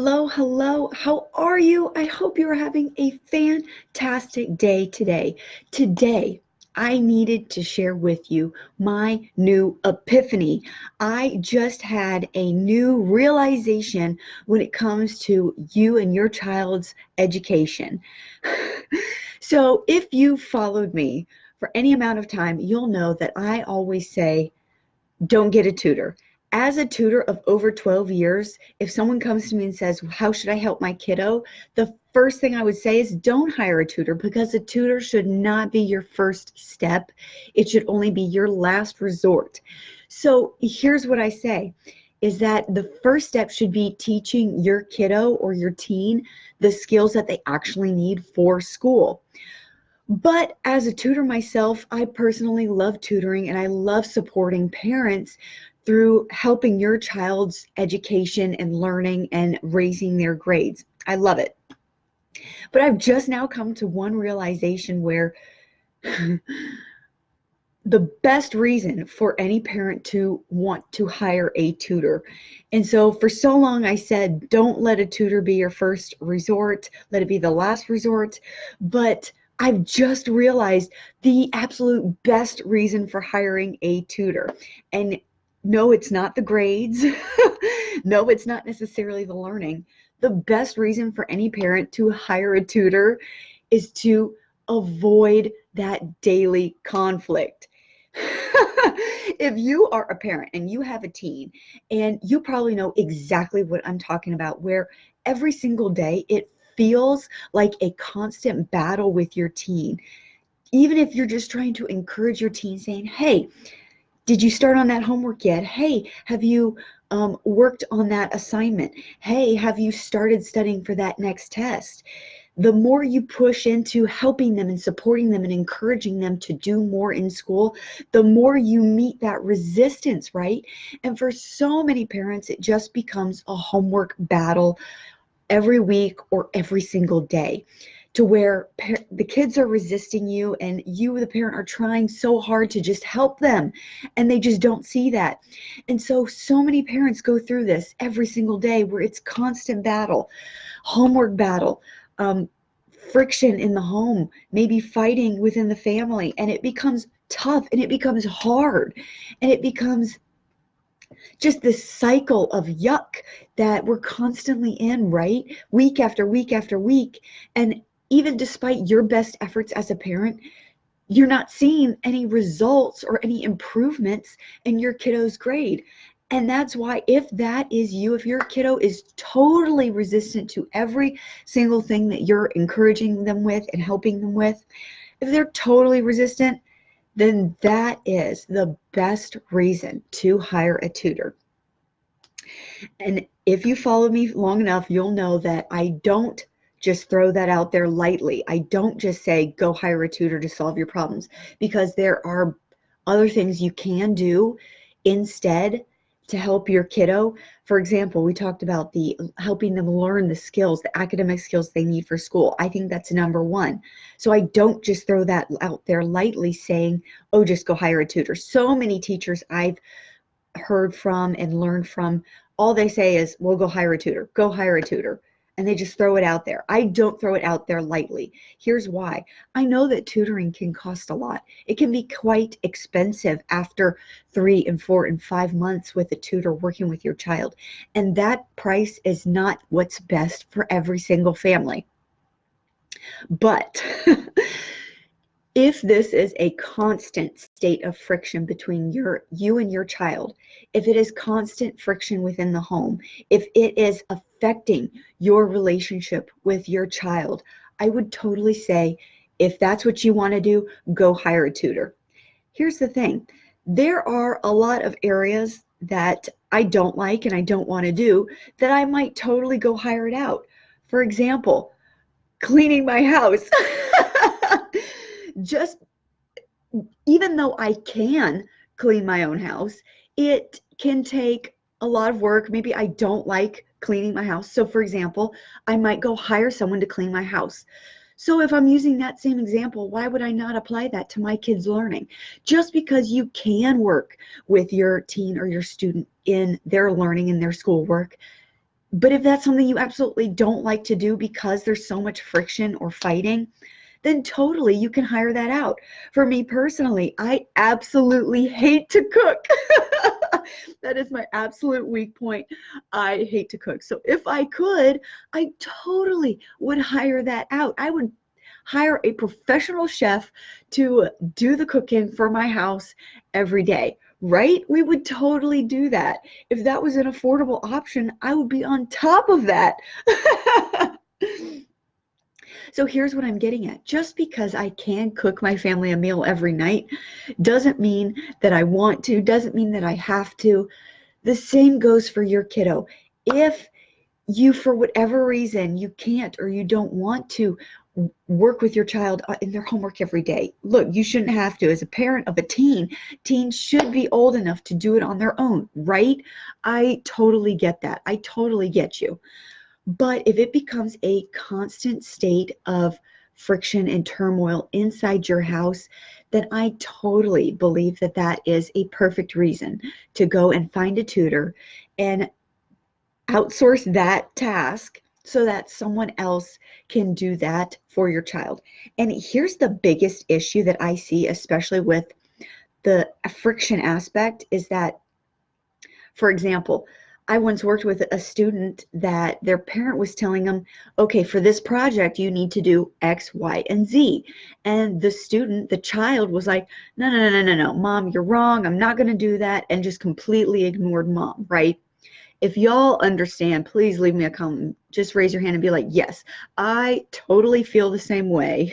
Hello, hello. How are you? I hope you're having a fantastic day today. Today, I needed to share with you my new epiphany. I just had a new realization when it comes to you and your child's education. So, if you followed me for any amount of time, you'll know that I always say, don't get a tutor. As a tutor of over 12 years, if someone comes to me and says, how should I help my kiddo? The first thing I would say is don't hire a tutor, because a tutor should not be your first step. It should only be your last resort. So here's what I say is that the first step should be teaching your kiddo or your teen the skills that they actually need for school. But as a tutor myself, I personally love tutoring and I love supporting parents through helping your child's education and learning and raising their grades. I love it. But I've just now come to one realization where the best reason for any parent to want to hire a tutor. And so for so long I said, don't let a tutor be your first resort, let it be the last resort. But I've just realized the absolute best reason for hiring a tutor. And no, it's not the grades. No, it's not necessarily the learning. The best reason for any parent to hire a tutor is to avoid that daily conflict. If you are a parent and you have a teen, and you probably know exactly what I'm talking about, where every single day it feels like a constant battle with your teen. Even if you're just trying to encourage your teen, saying, hey, did you start on that homework yet? Hey, have you worked on that assignment? Hey, have you started studying for that next test? The more you push into helping them and supporting them and encouraging them to do more in school, the more you meet that resistance, right? And for so many parents, it just becomes a homework battle every week or every single day, to where the kids are resisting you and you, the parent, are trying so hard to just help them, and they just don't see that. And so many parents go through this every single day where it's constant battle, homework battle, friction in the home, maybe fighting within the family, and it becomes tough and it becomes hard and it becomes just this cycle of yuck that we're constantly in, right? Week after week after week. And even despite your best efforts as a parent, you're not seeing any results or any improvements in your kiddo's grade. And that's why, if that is you, if your kiddo is totally resistant to every single thing that you're encouraging them with and helping them with, if they're totally resistant, then that is the best reason to hire a tutor. And if you follow me long enough, you'll know that I don't just throw that out there lightly. I don't just say, go hire a tutor to solve your problems, because there are other things you can do instead to help your kiddo. For example, we talked about the helping them learn the skills, the academic skills they need for school. I think that's number one. So I don't just throw that out there lightly saying, oh, just go hire a tutor. So many teachers I've heard from and learned from, all they say is, well, go hire a tutor, go hire a tutor. And they just throw it out there. I don't throw it out there lightly. Here's why. I know that tutoring can cost a lot. It can be quite expensive after 3 and 4 and 5 months with a tutor working with your child. And that price is not what's best for every single family. But if this is a constant state of friction between you and your child, if it is constant friction within the home, if it is affecting your relationship with your child, I would totally say, if that's what you want to do, go hire a tutor. Here's the thing. There are a lot of areas that I don't like and I don't want to do that I might totally go hire it out. For example, cleaning my house. Just even though I can clean my own house, it can take a lot of work. Maybe I don't like cleaning my house. So for example, I might go hire someone to clean my house. So if I'm using that same example, why would I not apply that to my kids' learning? Just because you can work with your teen or your student in their learning and their schoolwork But if that's something you absolutely don't like to do because there's so much friction or fighting, then totally you can hire that out. For me personally, I absolutely hate to cook. That is my absolute weak point. I hate to cook. So if I could, I totally would hire that out. I would hire a professional chef to do the cooking for my house every day, right? We would totally do that. If that was an affordable option, I would be on top of that. So here's what I'm getting at. Just because I can cook my family a meal every night doesn't mean that I want to, doesn't mean that I have to. The same goes for your kiddo. If you, for whatever reason, you can't or you don't want to work with your child in their homework every day. Look, you shouldn't have to. As a parent of a teen, teens should be old enough to do it on their own, right? I totally get that. I totally get you. But if it becomes a constant state of friction and turmoil inside your house, then I totally believe that that is a perfect reason to go and find a tutor and outsource that task so that someone else can do that for your child. And here's the biggest issue that I see, especially with the friction aspect, is that, for example, I once worked with a student that their parent was telling them, okay, for this project, you need to do X, Y, and Z. And the student, the child, was like, no, no, no, no, no, no, Mom, you're wrong. I'm not going to do that. And just completely ignored Mom, right? If y'all understand, please leave me a comment. Just raise your hand and be like, yes, I totally feel the same way.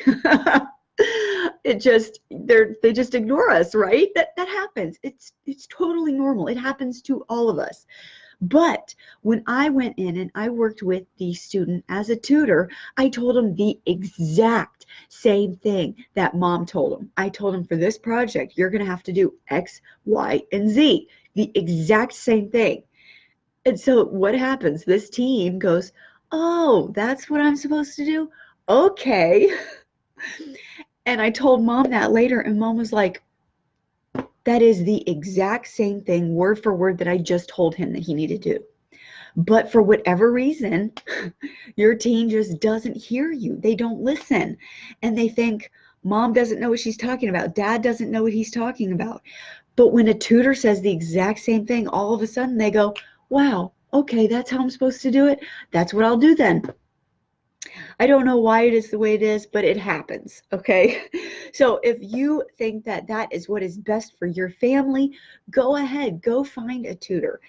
It just, they just ignore us, right? That happens. It's totally normal. It happens to all of us. But when I went in and I worked with the student as a tutor, I told him the exact same thing that Mom told him. I told him, for this project, you're going to have to do X, Y, and Z. The exact same thing. And so what happens? This teen goes, oh, that's what I'm supposed to do? Okay. And I told Mom that later, and Mom was like, that is the exact same thing, word for word, that I just told him that he needed to do. But for whatever reason, your teen just doesn't hear you. They don't listen. And they think, Mom doesn't know what she's talking about. Dad doesn't know what he's talking about. But when a tutor says the exact same thing, all of a sudden they go, wow, okay, that's how I'm supposed to do it. That's what I'll do then. I don't know why it is the way it is, but it happens, okay? So if you think that that is what is best for your family, go ahead, go find a tutor.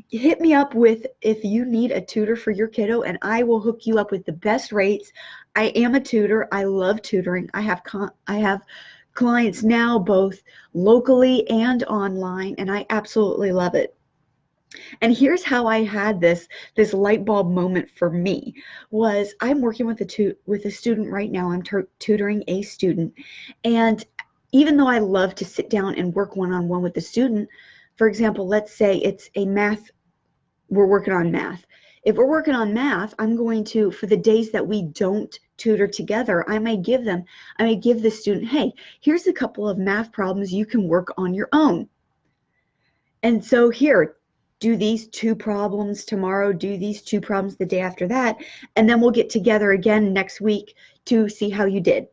Hit me up with if you need a tutor for your kiddo, and I will hook you up with the best rates. I am a tutor. I love tutoring. I have clients now both locally and online, and I absolutely love it. And here's how I had this light bulb moment for me. Was I'm working with a student right now. I'm tutoring a student, and even though I love to sit down and work one-on-one with the student, for example, let's say it's a math, we're working on math. If we're working on math, I'm going to, for the days that we don't tutor together, I may give the student, hey, here's a couple of math problems you can work on your own. And so here, do these 2 problems tomorrow, do these 2 problems the day after that, and then we'll get together again next week to see how you did.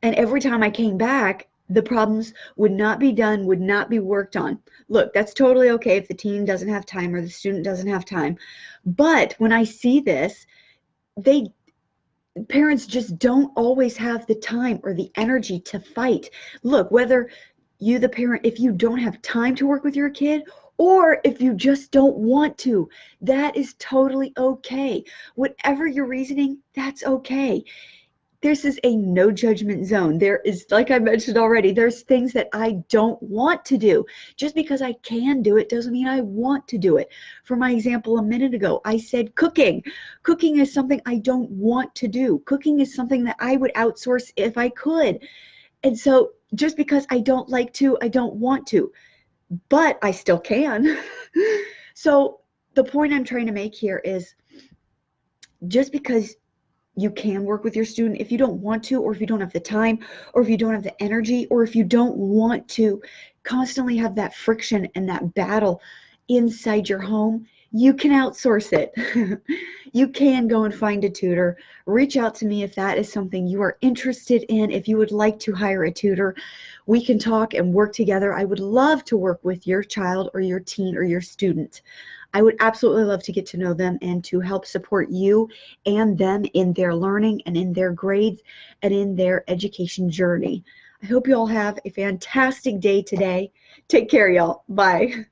And every time I came back, the problems would not be done, would not be worked on. Look, that's totally okay if the teen doesn't have time or the student doesn't have time. But when I see this, parents just don't always have the time or the energy to fight. Look, whether you, the parent, if you don't have time to work with your kid, or if you just don't want to, that is totally okay. Whatever your reasoning, that's okay. This is a no judgment zone. There is, like I mentioned already, there's things that I don't want to do. Just because I can do it doesn't mean I want to do it. For my example a minute ago, I said cooking. Cooking is something I don't want to do. Cooking is something that I would outsource if I could. And so just because I don't like to, I don't want to, but I still can. So the point I'm trying to make here is, just because you can work with your student, if you don't want to, or if you don't have the time, or if you don't have the energy, or if you don't want to constantly have that friction and that battle inside your home, You can outsource it. You can go and find a tutor. Reach out to me if that is something you are interested in. If you would like to hire a tutor, we can talk and work together. I would love to work with your child or your teen or your student. I would absolutely love to get to know them and to help support you and them in their learning and in their grades and in their education journey. I hope you all have a fantastic day today. Take care, y'all. Bye.